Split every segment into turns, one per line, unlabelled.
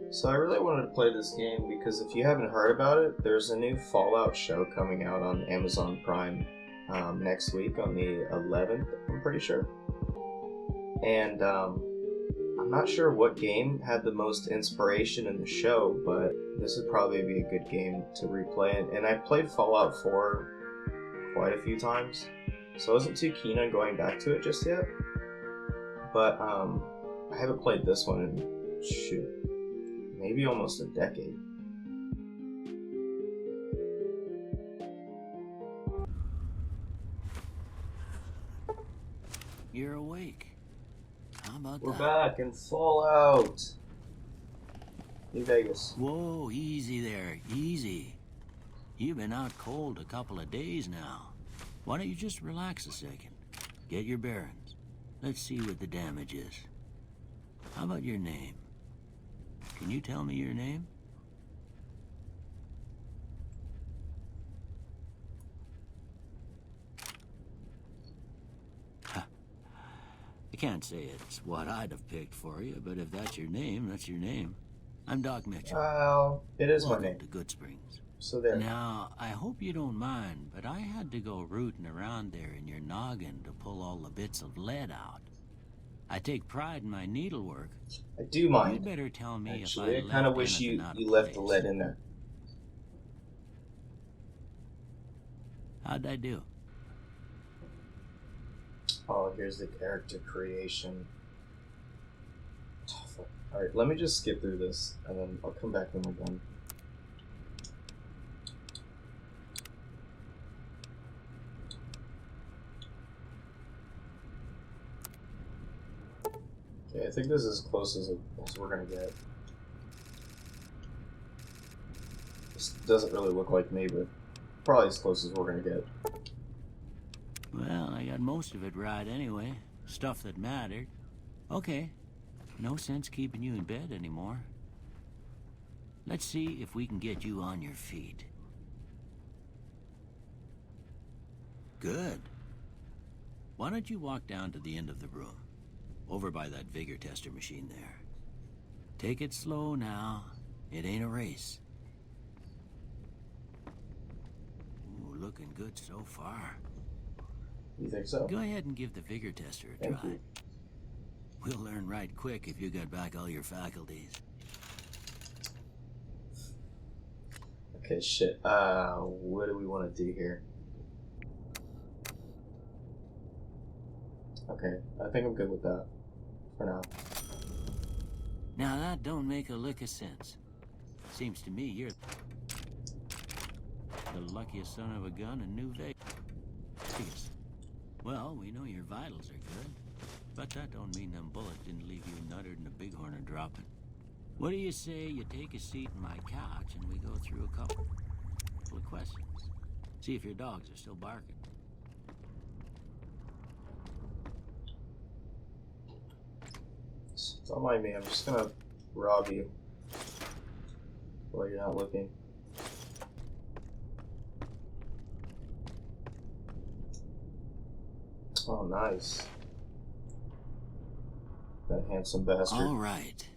So I really wanted to play this game because if you haven't heard about it, there's a new Fallout show coming out on Amazon Prime next week on the 11th, I'm pretty sure. And I'm not sure what game had the most inspiration in the show, but this would probably be a good game to replay. And I've played Fallout 4 quite a few times, so I wasn't too keen on going back to it just yet. But I haven't played this one in, shoot, maybe almost a decade.
You're awake. How about
We're
that?
back in Fallout New Vegas.
Whoa, easy there, easy. You've been out cold a couple of days now. Why don't you just relax a second? Get your bearings. Let's see what the damage is. How about your name? Can you tell me your name? I can't say it's what I'd have picked for you, but if that's your name, that's your name. I'm Doc Mitchell.
Well, it is my
Welcome
name.
to Goodsprings.
So there.
Now, I hope you don't mind, but I had to go rooting around there in your noggin to pull all the bits of lead out. I take pride in my needlework.
I do mind.
You better tell me
Actually,
if
I
I
kind of
left
wish
anything
you
out of
left the
place.
lead in there.
How'd I do?
Oh, here's the character creation. Alright, let me just skip through this, and then I'll come back when we're done. Okay, I think this is as close as we're gonna get. This doesn't really look like me, but probably as close as we're gonna get.
Well, I got most of it right anyway. Stuff that mattered. Okay. No sense keeping you in bed anymore. Let's see if we can get you on your feet. Good. Why don't you walk down to the end of the room? Over by that vigor tester machine there. Take it slow now. It ain't a race. Ooh, looking good so far.
You think so?
Go ahead and give the vigor tester a
Thank
try.
you.
We'll learn right quick if you got back all your faculties.
Okay, shit. What do we want to do here? Okay, I think I'm good with that. For now.
Now that don't make a lick of sense. Seems to me you're the luckiest son of a gun in New Vegas. Well, we know your vitals are good, but that don't mean them bullets didn't leave you nuttered and a bighorn are dropping. What do you say you take a seat in my couch and we go through a couple of questions? See if your dogs are still barking.
Don't mind me, I'm just gonna rob you while you're not looking. Oh, nice. That handsome bastard.
All right.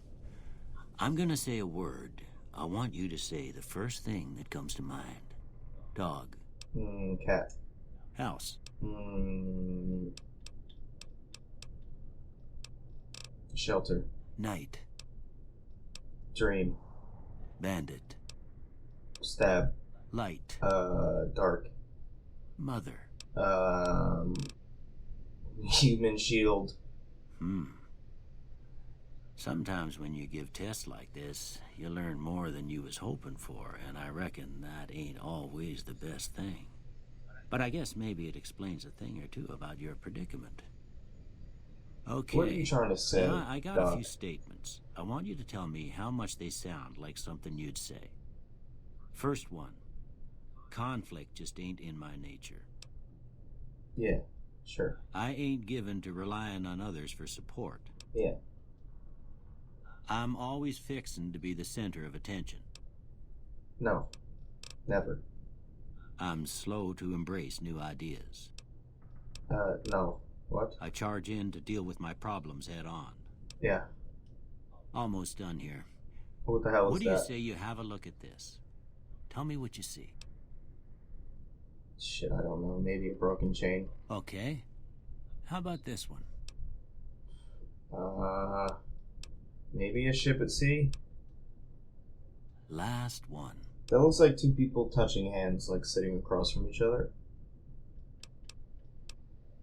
I'm gonna say a word. I want you to say the first thing that comes to mind. Dog.
Cat.
House.
Shelter.
Night.
Dream.
Bandit.
Stab.
Light.
Dark.
Mother.
Human shield.
Sometimes when you give tests like this, you learn more than you was hoping for, and I reckon that ain't always the best thing. But I guess maybe it explains a thing or two about your predicament. Okay.
What are you trying to say?
I got
Doc?
a few statements. I want you to tell me how much they sound like something you'd say. First one. Conflict just ain't in my nature.
Yeah, sure.
I ain't given to relying on others for support.
Yeah.
I'm always fixin' to be the center of attention.
No. Never.
I'm slow to embrace new ideas.
No. What?
I charge in to deal with my problems head on.
Yeah.
Almost done here.
What the hell
What
is
do you
that?
say you have a look at this? Tell me what you see.
Shit, I don't know. Maybe a broken chain.
Okay. How about this one?
Maybe a ship at sea?
Last one.
That looks like two people touching hands, like sitting across from each other.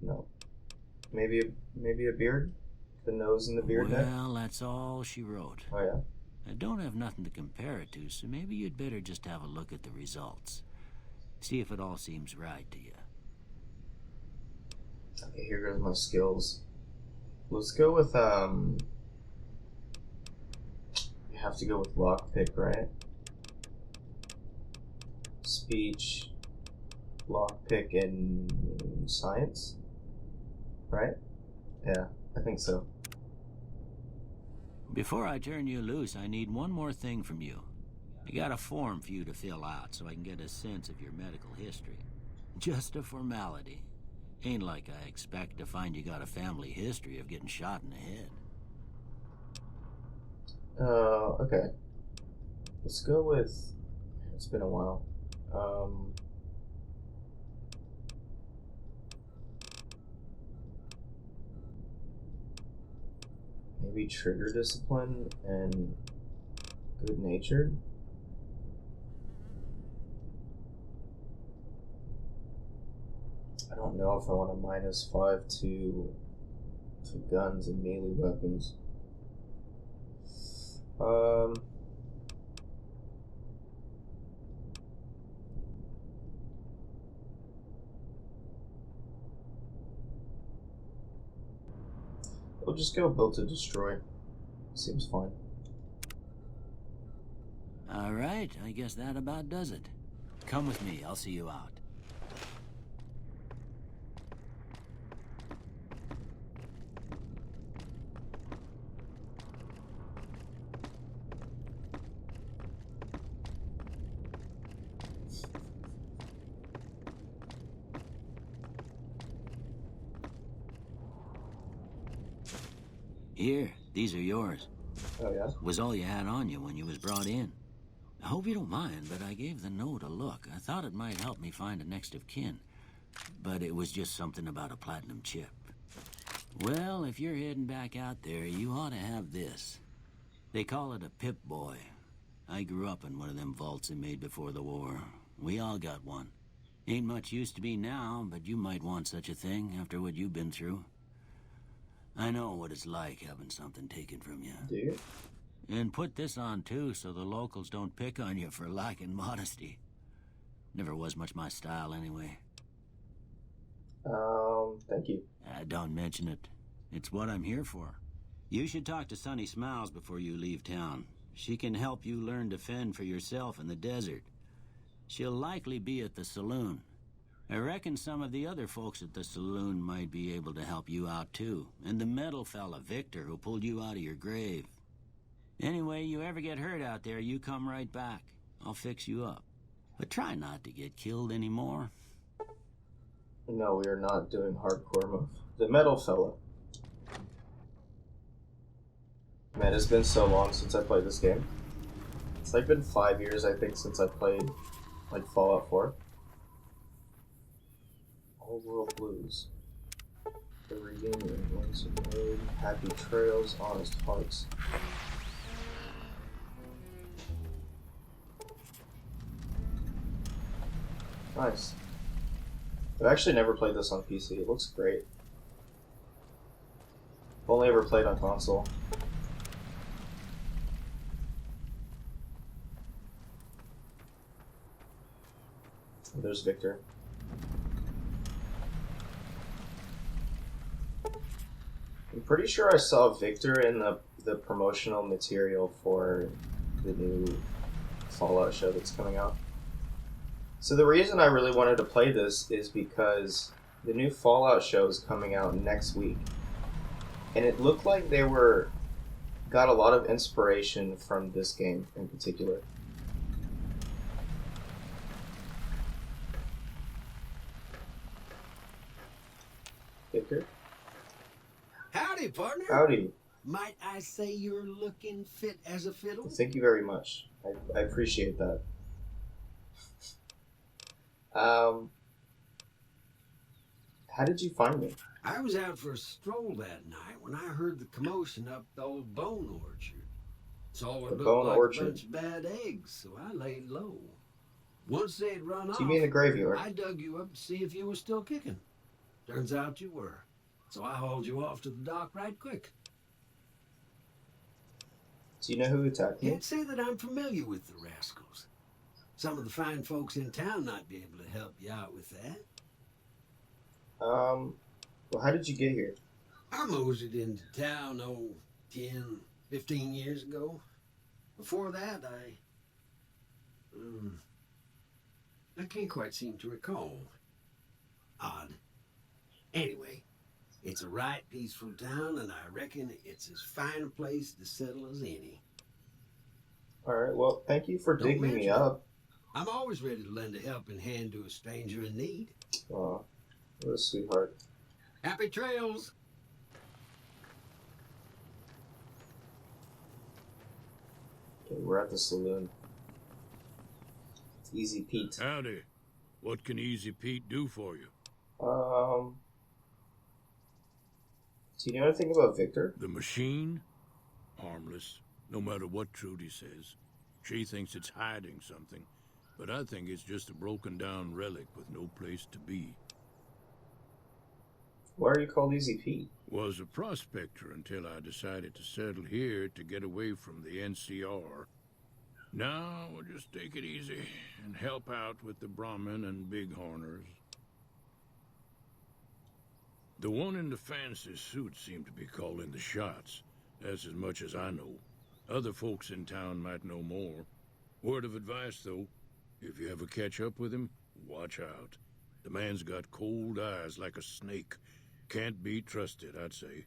No. Maybe a beard? The nose and the beard neck?
Well, that's all she wrote.
Oh, yeah.
I don't have nothing to compare it to, so maybe you'd better just have a look at the results. See if it all seems right to you.
Okay, here goes my skills. Let's go with, you have to go with lockpick, right? Speech, lockpick, and science? Right? Yeah, I think so.
Before I turn you loose, I need one more thing from you. I got a form for you to fill out so I can get a sense of your medical history. Just a formality. Ain't like I expect to find you got a family history of getting shot in the head.
Okay. Let's go with... It's been a while. Maybe trigger discipline and good-natured? I don't know if I want a -5 to guns and melee weapons. We'll just go built to destroy. Seems fine.
All right, I guess that about does it. Come with me, I'll see you out. Here, these are yours.
Oh, yeah?
Was all you had on you when you was brought in. I hope you don't mind, but I gave the note a look. I thought it might help me find a next of kin. But it was just something about a platinum chip. Well, if you're heading back out there, you ought to have this. They call it a Pip-Boy. I grew up in one of them vaults they made before the war. We all got one. Ain't much use to me now, but you might want such a thing after what you've been through. I know what it's like having something taken from you.
Do you?
And put this on, too, so the locals don't pick on you for lacking modesty. Never was much my style, anyway.
Thank you.
Don't mention it. It's what I'm here for. You should talk to Sunny Smiles before you leave town. She can help you learn to fend for yourself in the desert. She'll likely be at the saloon. I reckon some of the other folks at the saloon might be able to help you out, too. And the metal fella, Victor, who pulled you out of your grave. Anyway, you ever get hurt out there, you come right back. I'll fix you up. But try not to get killed anymore.
No, we are not doing hardcore move. The metal fella. Man, it's been so long since I played this game. It's like been 5 years, I think, since I played, like, Fallout 4. Old World Blues. The Reunion, Lonesome Road, Happy Trails, Honest Hearts. Nice. I've actually never played this on PC. It looks great. I've only ever played on console. There's Victor. I'm pretty sure I saw Victor in the promotional material for the new Fallout show that's coming out. So the reason I really wanted to play this is because the new Fallout show is coming out next week. And it looked like they got a lot of inspiration from this game in particular. Victor?
Howdy, partner.
Howdy.
Might I say you're looking fit as a fiddle?
Thank you very much. I appreciate that. How did you find me?
I was out for a stroll that night when I heard the commotion up the old bone orchard. Saw what
The
looked
bone
like
orchard.
a bunch of bad eggs, so I laid low. Once they'd run off,
So you mean the graveyard?
I dug you up to see if you were still kicking. Turns out you were. So I hauled you off to the dock right quick.
Do you know who attacked me?
Can't say that I'm familiar with the rascals. Some of the fine folks in town might be able to help you out with that.
Well, how did you get here?
I moseyed into town, 10, 15 years ago. Before that, I can't quite seem to recall. Odd. Anyway, it's a right peaceful town, and I reckon it's as fine a place to settle as any.
Alright, well, thank you for
Don't
digging me
mention
up.
I'm always ready to lend a helping hand to a stranger in need.
Aw, what a sweetheart.
Happy trails!
Okay, we're at the saloon. It's Easy Pete.
Howdy. What can Easy Pete do for you?
Do you know anything about Victor?
The machine? Harmless, no matter what Trudy says. She thinks it's hiding something, but I think it's just a broken down relic with no place to be.
Why are you called Easy Pete?
Was a prospector until I decided to settle here to get away from the NCR. Now we'll just take it easy and help out with the Brahmin and Bighorners. The one in the fancy suit seemed to be calling the shots. That's as much as I know. Other folks in town might know more. Word of advice, though, if you ever catch up with him, watch out. The man's got cold eyes like a snake. Can't be trusted, I'd say.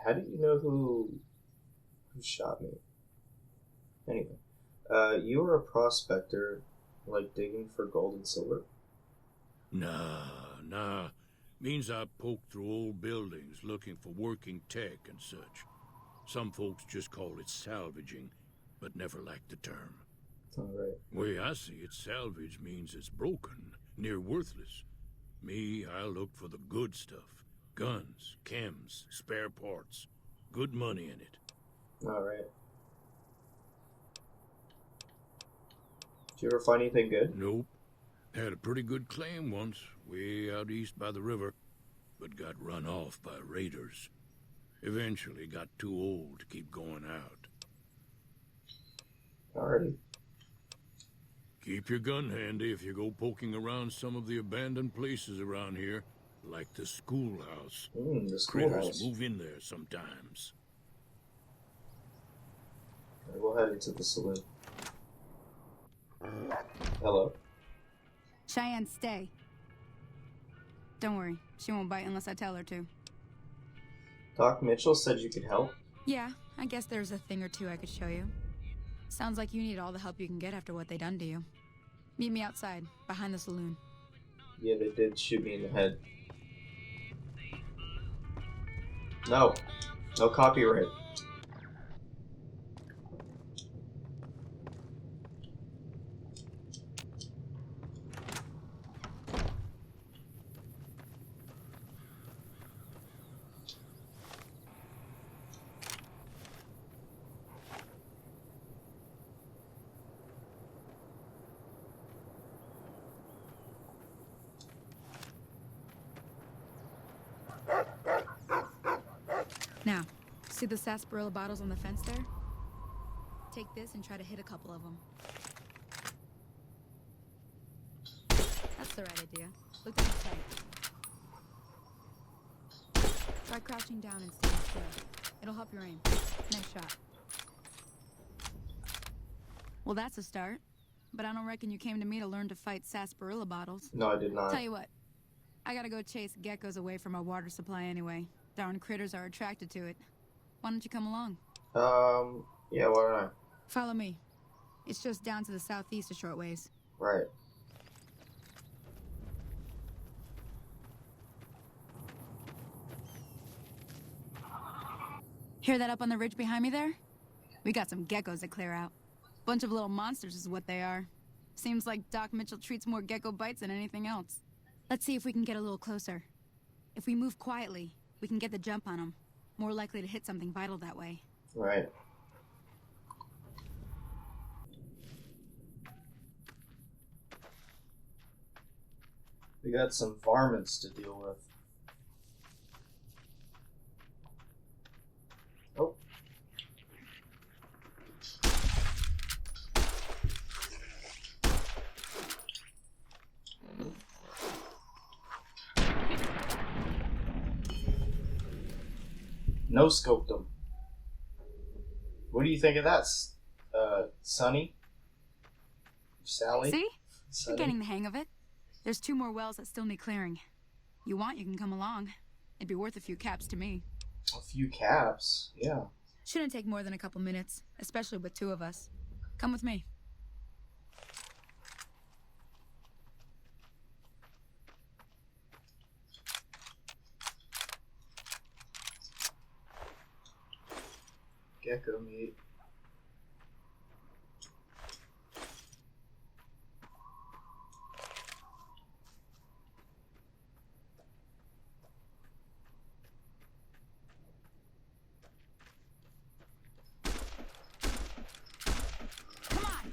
How do you know who shot me? Anyway, you were a prospector, like digging for gold and silver?
Nah. Means I poke through old buildings looking for working tech and such. Some folks just call it salvaging, but never liked the term.
Alright.
Way I see it, salvage means it's broken, near worthless. Me, I look for the good stuff. Guns, chems, spare parts. Good money in it.
Alright. Did you ever find anything good?
Nope. Had a pretty good claim once, way out east by the river, but got run off by raiders. Eventually got too old to keep going out.
Alrighty.
Keep your gun handy if you go poking around some of the abandoned places around here, like the schoolhouse.
The
Critters
schoolhouse.
move in there sometimes.
Alright, we'll head into the saloon. Hello.
Cheyenne, stay. Don't worry, she won't bite unless I tell her to.
Doc Mitchell said you could help.
Yeah, I guess there's a thing or two I could show you. Sounds like you need all the help you can get after what they done to you. Meet me outside, behind the saloon.
Yeah, they did shoot me in the head. No. No copyright.
Now, see the sarsaparilla bottles on the fence there? Take this and try to hit a couple of them. That's the right idea. Look down tight. Try crouching down and staying still. It'll help your aim. Nice shot. Well, that's a start. But I don't reckon you came to me to learn to fight sarsaparilla bottles.
No, I did not.
Tell you what, I gotta go chase geckos away from our water supply anyway. Darn critters are attracted to it. Why don't you come along?
Yeah, why don't I?
Follow me. It's just down to the southeast a short ways.
Right.
Hear that up on the ridge behind me there? We got some geckos to clear out. Bunch of little monsters is what they are. Seems like Doc Mitchell treats more gecko bites than anything else. Let's see if we can get a little closer. If we move quietly, we can get the jump on them. More likely to hit something vital that way.
Right. We got some varmints to deal with. Oh. No scoped them. What do you think of that, Sonny? Sally?
See? You're
Sonny?
getting the hang of it. There's 2 more wells that still need clearing. You want, you can come along. It'd be worth a few caps to me.
A few caps, yeah.
Shouldn't take more than a couple minutes, especially with 2 of us. Come with me.
Gecko meat.
Come on!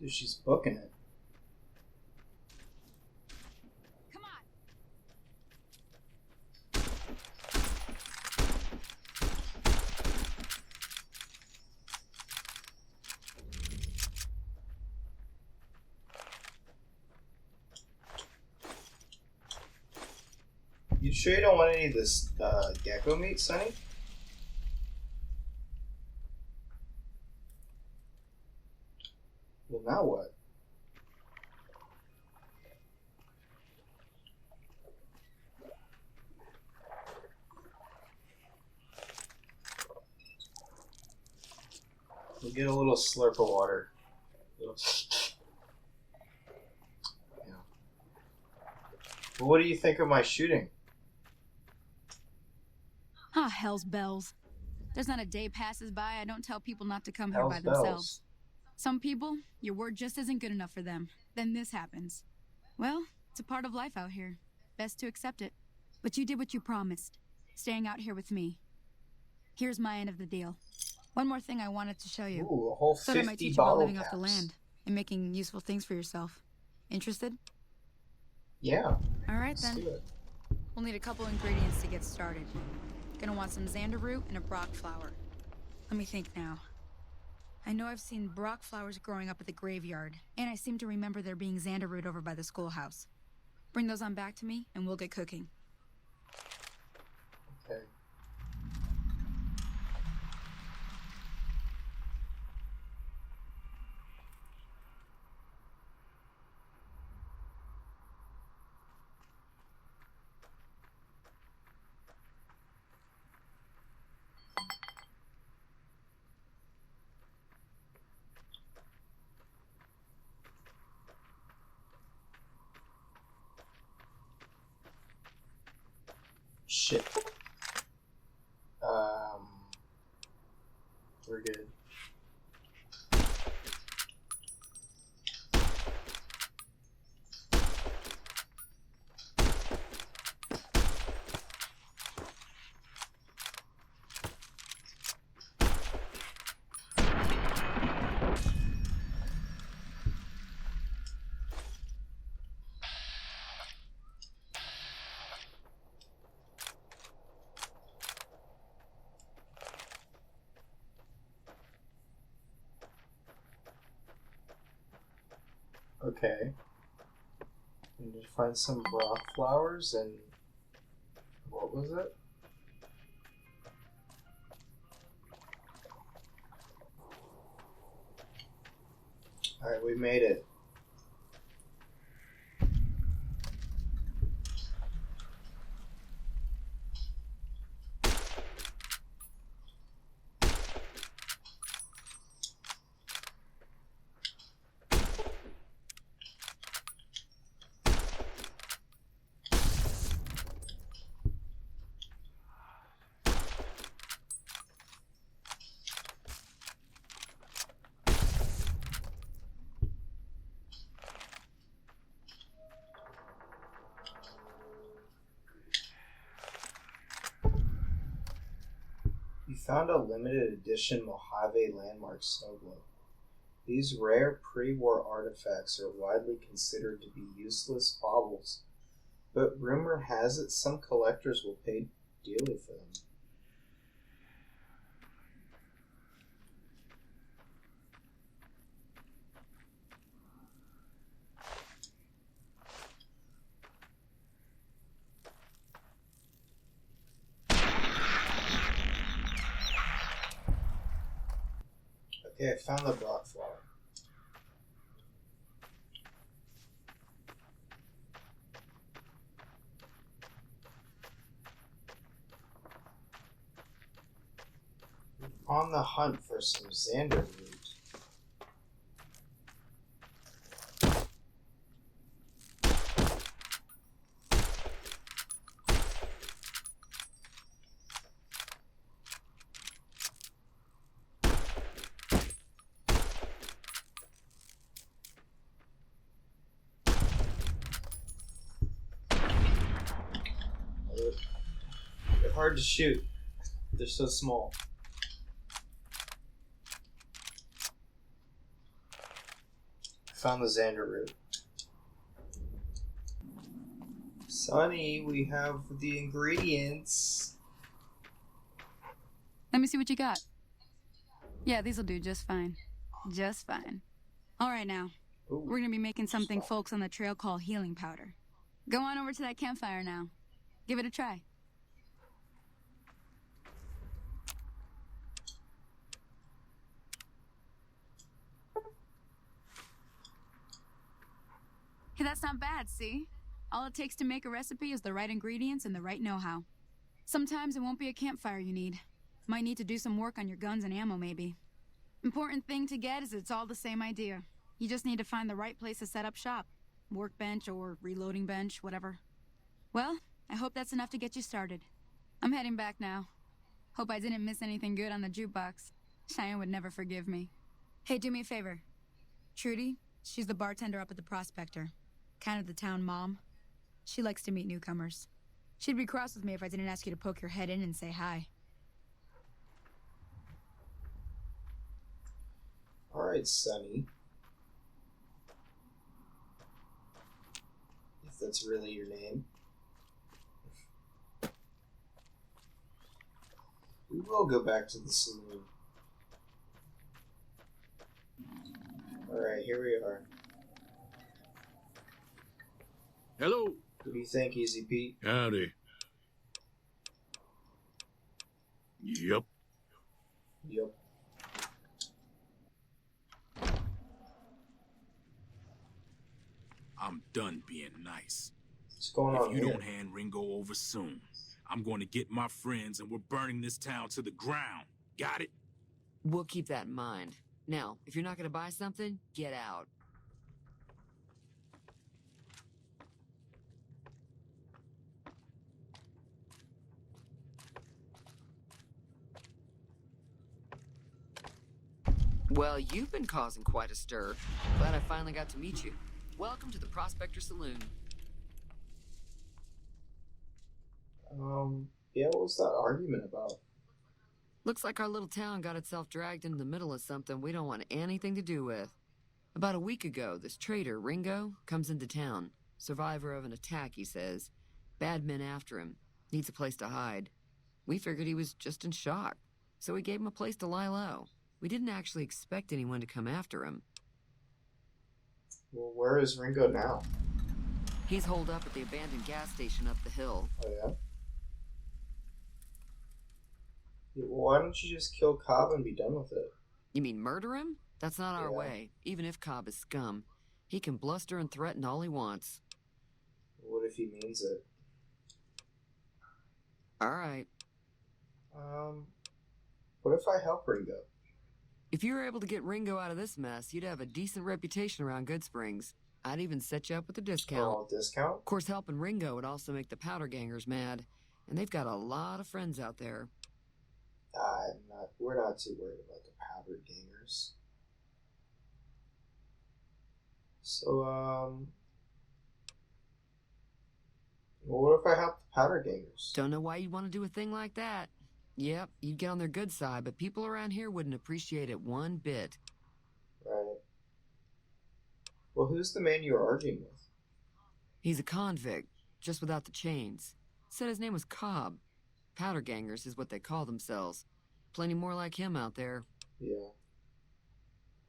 Dude, she's booking it.
Come on!
You sure you don't want any of this gecko meat, Sonny? Well, now what? We'll get a little slurp of water. Little... Yeah. Well, what do you think of my shooting?
Ah, hell's bells. There's not a day passes by I don't tell people not to come here
Hell's
by
bells.
themselves. Some people, your word just isn't good enough for them. Then this happens. Well, it's a part of life out here. Best to accept it. But you did what you promised. Staying out here with me. Here's my end of the deal. One more thing I wanted to show you.
Ooh, a whole
Thought I
50
might teach you about
bottle
living
caps.
off the land and making useful things for yourself. Interested?
Yeah,
All right
let's
then.
do it.
We'll need a couple ingredients to get started. Gonna want some xander root and a brock flower. Let me think now. I know I've seen brock flowers growing up at the graveyard, and I seem to remember there being xander root over by the schoolhouse. Bring those on back to me, and we'll get cooking.
Okay. Shit. We're good. Okay. We need to find some brock flowers and what was it? Alright, we made it. Found a limited edition Mojave Landmark snow globe. These rare pre-war artifacts are widely considered to be useless baubles, but rumor has it some collectors will pay dearly for them. Okay, I found the Brock flower. On the hunt for some Xander root. They're hard to shoot. They're so small. Found the Xander root. Sonny, we have the ingredients.
Let me see what you got. Yeah, these'll do just fine. Just fine. All right, now.
Ooh.
We're gonna be making something folks on the trail call healing powder. Go on over to that campfire now. Give it a try. Hey, that's not bad, see? All it takes to make a recipe is the right ingredients and the right know-how. Sometimes it won't be a campfire you need. Might need to do some work on your guns and ammo, maybe. Important thing to get is it's all the same idea. You just need to find the right place to set up shop. Workbench or reloading bench, whatever. Well, I hope that's enough to get you started. I'm heading back now. Hope I didn't miss anything good on the jukebox. Cheyenne would never forgive me. Hey, do me a favor. Trudy, she's the bartender up at the Prospector. Kind of the town mom. She likes to meet newcomers. She'd be cross with me if I didn't ask you to poke your head in and say hi.
Alright, Sonny. If that's really your name. We will go back to the saloon. Alright, here we are.
Hello.
What do you think, Easy Pete?
Howdy. Yup.
Yup.
I'm done being nice.
What's going on
If you
here?
don't hand Ringo over soon, I'm going to get my friends and we're burning this town to the ground. Got it?
We'll keep that in mind. Now, if you're not gonna buy something, get out. Well, you've been causing quite a stir. Glad I finally got to meet you. Welcome to the Prospector Saloon.
Yeah, what was that argument about?
Looks like our little town got itself dragged into the middle of something we don't want anything to do with. About a week ago, this traitor, Ringo, comes into town. Survivor of an attack, he says. Bad men after him. Needs a place to hide. We figured he was just in shock, so we gave him a place to lie low. We didn't actually expect anyone to come after him.
Well, where is Ringo now?
He's holed up at the abandoned gas station up the hill.
Oh, yeah? Yeah, well, why don't you just kill Cobb and be done with it?
You mean murder him? That's not our
Yeah.
way. Even if Cobb is scum, he can bluster and threaten all he wants.
What if he means it?
All right.
What if I help Ringo?
If you were able to get Ringo out of this mess, you'd have a decent reputation around Goodsprings. I'd even set you up with a discount.
Oh, discount?
Of course, helping Ringo would also make the powder gangers mad, and they've got a lot of friends out there.
We're not too worried about the powder gangers. So, what if I help the powder gangers?
Don't know why you'd want to do a thing like that. Yep, you'd get on their good side, but people around here wouldn't appreciate it one bit.
Right. Well, who's the man you were arguing with?
He's a convict, just without the chains. Said his name was Cobb. Powder gangers is what they call themselves. Plenty more like him out there.
Yeah.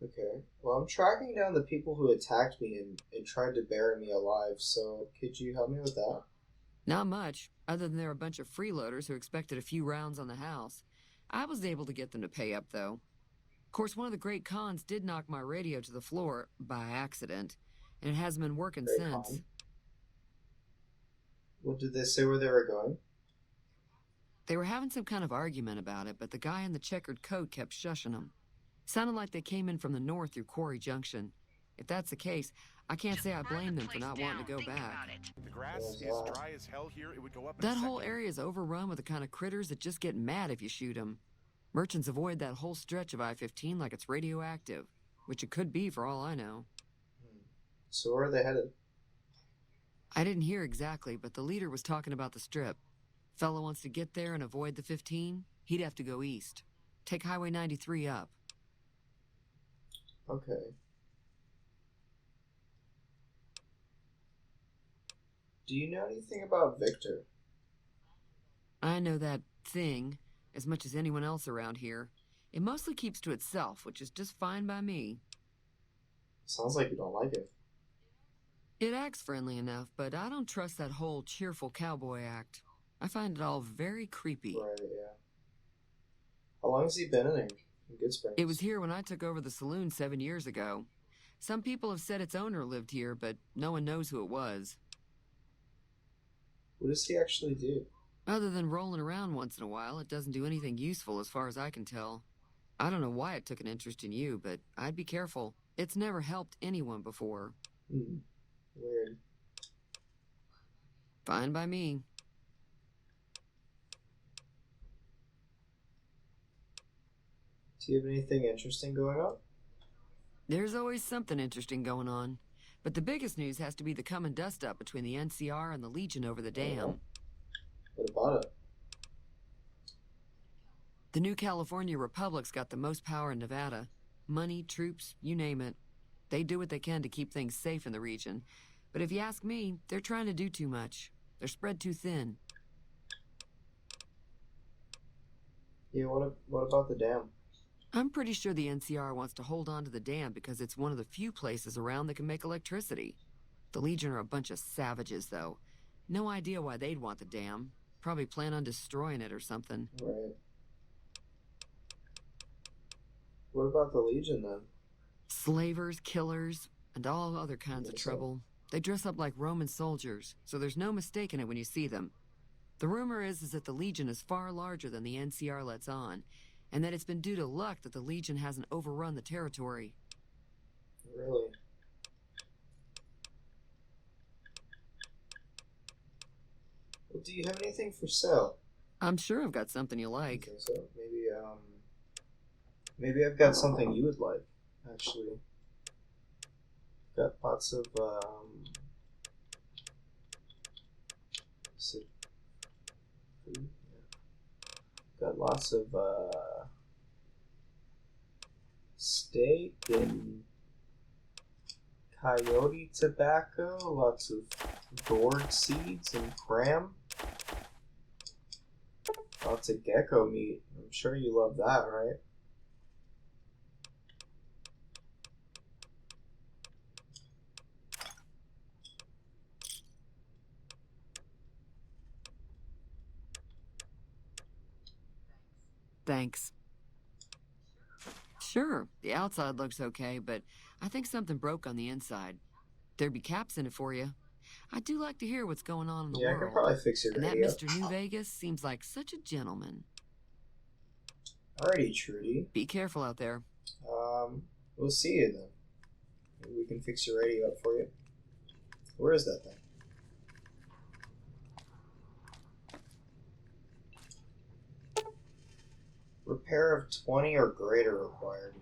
Okay. Well, I'm tracking down the people who attacked me and tried to bury me alive, so could you help me with that?
Not much, other than they're a bunch of freeloaders who expected a few rounds on the house. I was able to get them to pay up, though. Of course, one of the Great Khans did knock my radio to the floor by accident, and it hasn't been working
Great
since.
Khan. What did they say where they were going?
They were having some kind of argument about it, but the guy in the checkered coat kept shushing them. Sounded like they came in from the north through Quarry Junction. If that's the case, I can't say I blame them for not wanting to go back.
The grass is dry as hell here. It would go up in
That
a
whole
second.
area is overrun with the kind of critters that just get mad if you shoot them. Merchants avoid that whole stretch of I-15 like it's radioactive, which it could be for all I know.
So where are they headed?
I didn't hear exactly, but the leader was talking about the strip. Fellow wants to get there and avoid the 15, he'd have to go east. Take Highway 93 up.
Okay. Do you know anything about Victor?
I know that thing as much as anyone else around here. It mostly keeps to itself, which is just fine by me.
Sounds like you don't like it.
It acts friendly enough, but I don't trust that whole cheerful cowboy act. I find it all very creepy.
Right, yeah. How long has he been in there? In Goodsprings?
It was here when I took over the saloon 7 years ago. Some people have said its owner lived here, but no one knows who it was.
What does he actually do?
Other than rolling around once in a while, it doesn't do anything useful as far as I can tell. I don't know why it took an interest in you, but I'd be careful. It's never helped anyone before.
Weird.
Fine by me.
Do you have anything interesting going on?
There's always something interesting going on. But the biggest news has to be the coming dust-up between the NCR and the Legion over the dam.
What about it?
The new California Republic's got the most power in Nevada. Money, troops, you name it. They do what they can to keep things safe in the region. But if you ask me, they're trying to do too much. They're spread too thin.
Yeah, what about the dam?
I'm pretty sure the NCR wants to hold on to the dam because it's one of the few places around that can make electricity. The Legion are a bunch of savages, though. No idea why they'd want the dam. Probably plan on destroying it or something.
Right. What about the Legion, then?
Slavers, killers, and all other kinds of
Yes, sir.
trouble. They dress up like Roman soldiers, so there's no mistaking it when you see them. The rumor is that the Legion is far larger than the NCR lets on, and that it's been due to luck that the Legion hasn't overrun the territory.
Really? Well, do you have anything for sale?
I'm sure I've got something you
I
like.
think so. Maybe I've got something you would like, actually. Got lots of, is it food? Yeah. Got lots of, steak and coyote tobacco, lots of gourd seeds and cram. Lots of gecko meat. I'm sure you love that, right?
Thanks. Sure, the outside looks okay, but I think something broke on the inside. There'd be caps in it for you. I do like to hear what's going on in the
Yeah, I can
world.
probably fix your
And that
radio.
Mr. New Vegas seems like such a gentleman.
Alrighty, Trudy.
Be careful out there.
We'll see you then. Maybe we can fix your radio up for you. Where is that thing? Repair of 20 or greater required.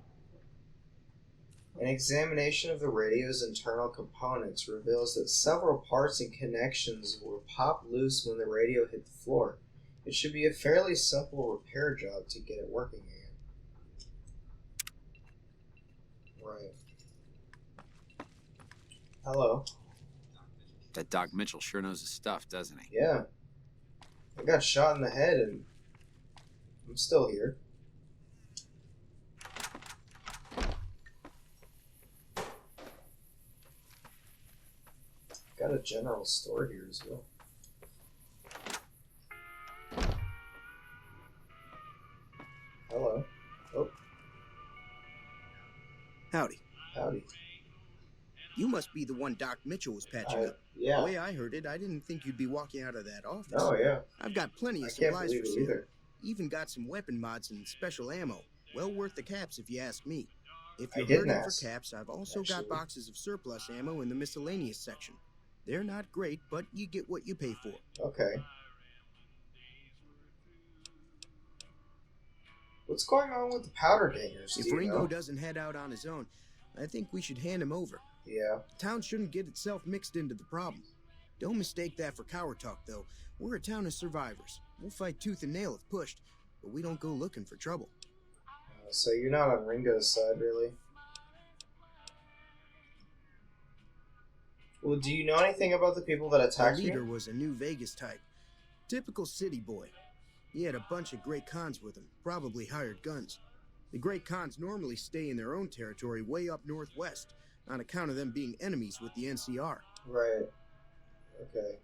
An examination of the radio's internal components reveals that several parts and connections were popped loose when the radio hit the floor. It should be a fairly simple repair job to get it working again. Right. Hello.
That Doc Mitchell sure knows his stuff, doesn't he?
Yeah. I got shot in the head and I'm still here. Got a general store here as well. Hello. Oh,
Howdy.
howdy.
You must be the one Doc Mitchell was patching up. The
Yeah.
way I heard it, I didn't think you'd be walking out of that office.
Oh, yeah.
I've got plenty
I
of
can't
supplies
believe
for
it
sale.
either.
Even got some weapon mods and special ammo. Well worth the caps if you ask me. If
I
you're
didn't
hurting for
ask,
caps, I've also
actually.
got boxes of surplus ammo in the miscellaneous section. They're not great, but you get what you pay for.
Okay. What's going on with the powder gangers?
If
Do you
Ringo
know?
doesn't head out on his own, I think we should hand him over.
Yeah.
Town shouldn't get itself mixed into the problem. Don't mistake that for coward talk, though. We're a town of survivors. We'll fight tooth and nail if pushed, but we don't go looking for trouble.
So you're not on Ringo's side, really? Well, do you know anything about the people that
The
attacked
leader
you?
was a New Vegas type. Typical city boy. He had a bunch of Great Khans with him, probably hired guns. The Great Khans normally stay in their own territory way up northwest, on account of them being enemies with the NCR.
Right. Okay.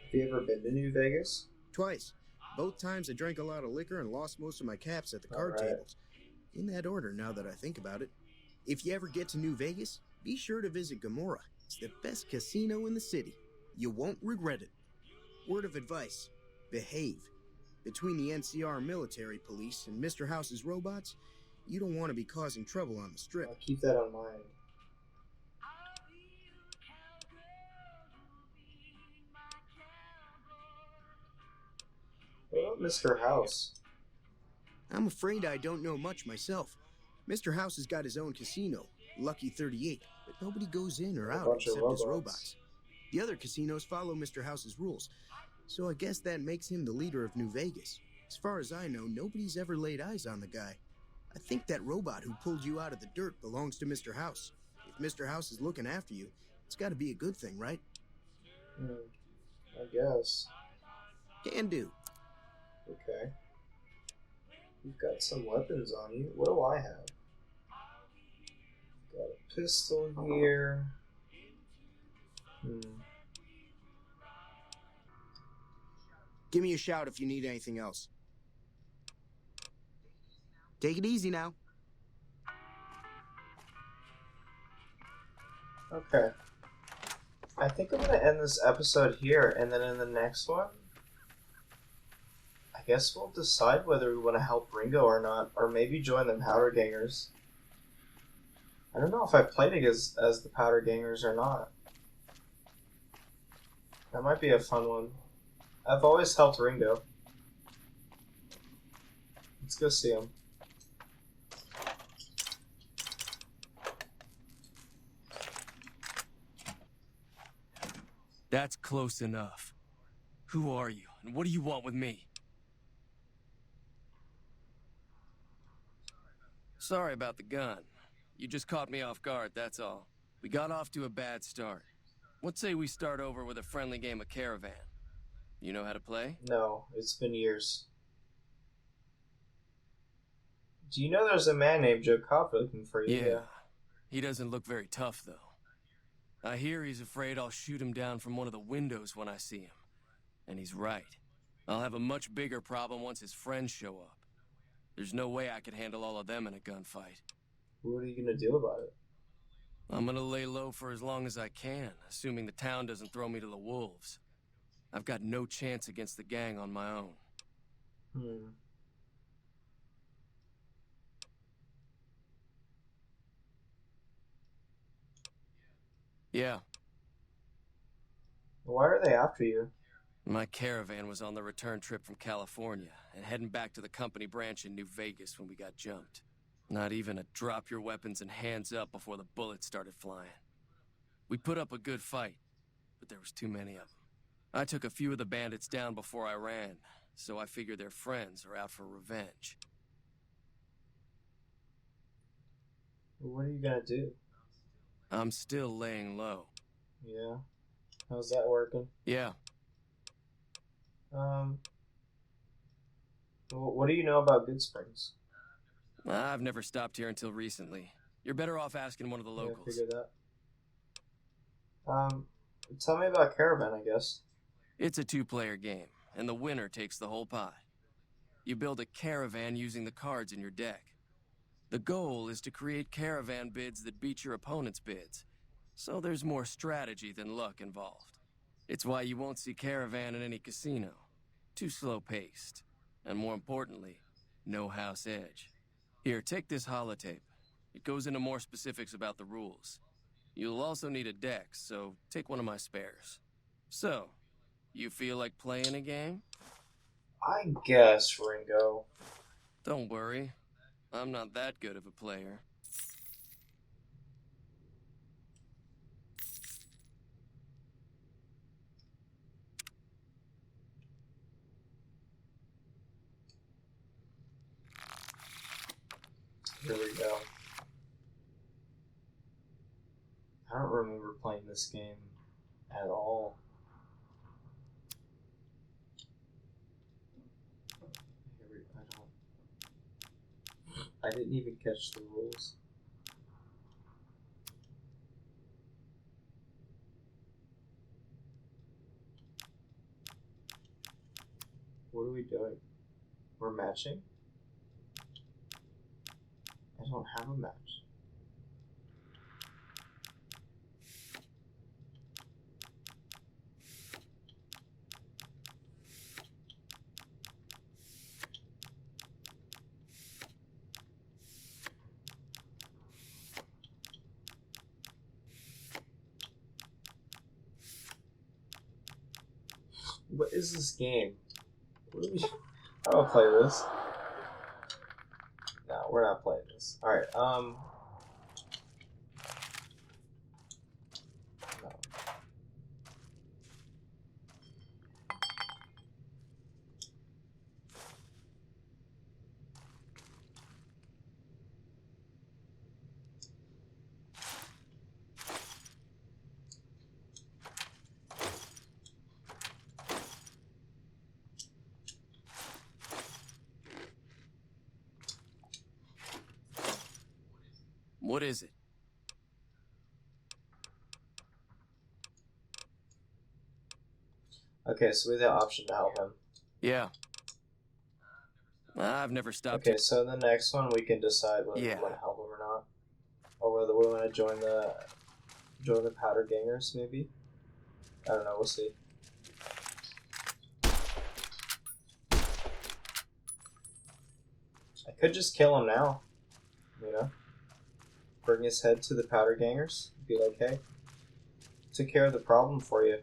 Have you ever been to New Vegas?
Twice. Both times I drank a lot of liquor and lost most of my caps at the card
Alright.
tables. In that order, now that I think about it. If you ever get to New Vegas, be sure to visit Gomorrah. It's the best casino in the city. You won't regret it. Word of advice: behave. Between the NCR military police and Mr. House's robots, you don't want to be causing trouble on the strip.
I'll keep that on mind. What about Mr. House?
I'm afraid I don't know much myself. Mr. House has got his own casino, Lucky 38, but nobody goes in or
A
out
bunch of
except his
robots.
robots. The other casinos follow Mr. House's rules, so I guess that makes him the leader of New Vegas. As far as I know, nobody's ever laid eyes on the guy. I think that robot who pulled you out of the dirt belongs to Mr. House. If Mr. House is looking after you, it's got to be a good thing, right?
I guess.
Can do.
Okay. You've got some weapons on you. What do I have? Got a pistol here.
Give me a shout if you need anything else. Take it easy now.
Okay. I think I'm gonna end this episode here, and then in the next one, I guess we'll decide whether we want to help Ringo or not, or maybe join the Powder Gangers. I don't know if I played as the Powder Gangers or not. That might be a fun one. I've always helped Ringo. Let's go see him.
That's close enough. Who are you, and what do you want with me? Sorry about the gun. You just caught me off guard, that's all. We got off to a bad start. Let's say we start over with a friendly game of Caravan. You know how to play?
No, it's been years. Do you know there's a man named Joe Cobb looking for you?
Yeah. He doesn't look very tough, though. I hear he's afraid I'll shoot him down from one of the windows when I see him. And he's right. I'll have a much bigger problem once his friends show up. There's no way I could handle all of them in a gunfight.
What are you gonna do about it?
I'm gonna lay low for as long as I can, assuming the town doesn't throw me to the wolves. I've got no chance against the gang on my own. Yeah.
Why are they after you?
My caravan was on the return trip from California and heading back to the company branch in New Vegas when we got jumped. Not even a drop your weapons and hands up before the bullets started flying. We put up a good fight, but there was too many of them. I took a few of the bandits down before I ran, so I figure their friends are out for revenge.
What are you gonna do?
I'm still laying low.
Yeah. How's that working?
Yeah.
What do you know about Goodsprings?
I've never stopped here until recently. You're better off asking one of the locals.
Yeah, figure that. Tell me about Caravan, I guess.
It's a two-player game, and the winner takes the whole pot. You build a caravan using the cards in your deck. The goal is to create caravan bids that beat your opponent's bids, so there's more strategy than luck involved. It's why you won't see caravan in any casino. Too slow-paced. And more importantly, no house edge. Here, take this holotape. It goes into more specifics about the rules. You'll also need a deck, so take one of my spares. So, you feel like playing a game?
I guess, Ringo.
Don't worry. I'm not that good of a player.
Here we go. I don't remember playing this game at all. I didn't even catch the rules. What are we doing? We're matching? I don't have a match. What is this game? What do we... I don't play this. No, we're not playing this. Alright, no.
What is it?
Okay, so we have the option to help him.
Yeah. I've never stopped.
Okay, so the next one we can decide whether we want to help him or not. Or whether we want to join the Powder Gangers, maybe? I don't know, we'll see. I could just kill him now, you know? Bring his head to the Powder Gangers. Be like, hey, took care of the problem for you.